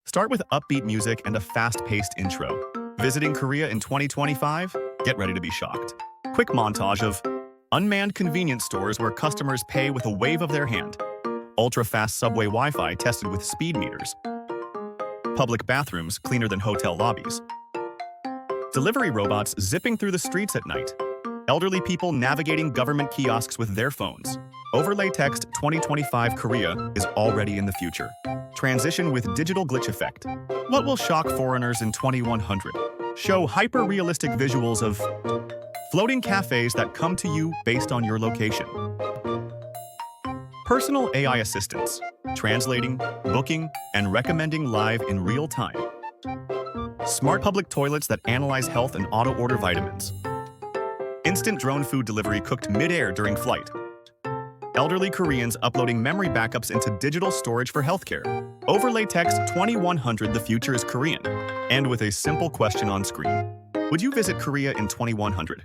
Start with upbeat music and a fast-paced intro. Visiting Korea in 2025? Get ready to be shocked. Quick montage of unmanned convenience stores where customers pay with a wave of their hand. Ultra-fast subway Wi-Fi tested with speed meters. Public bathrooms cleaner than hotel lobbies. Delivery robots zipping through the streets at night. Elderly people navigating government kiosks with their phones. Overlay text 2025 Korea is already in the future. Transition with digital glitch effect. What will shock foreigners in 2100? Show hyper-realistic visuals of floating cafes that come to you based on your location. Personal AI assistants, translating, booking, and recommending live in real time. Smart public toilets that analyze health and auto-order vitamins. Instant drone food delivery cooked mid-air during flight. Elderly Koreans uploading memory backups into digital storage for healthcare. Overlay text 2100 the future is Korean. And with a simple question on screen. Would you visit Korea in 2100?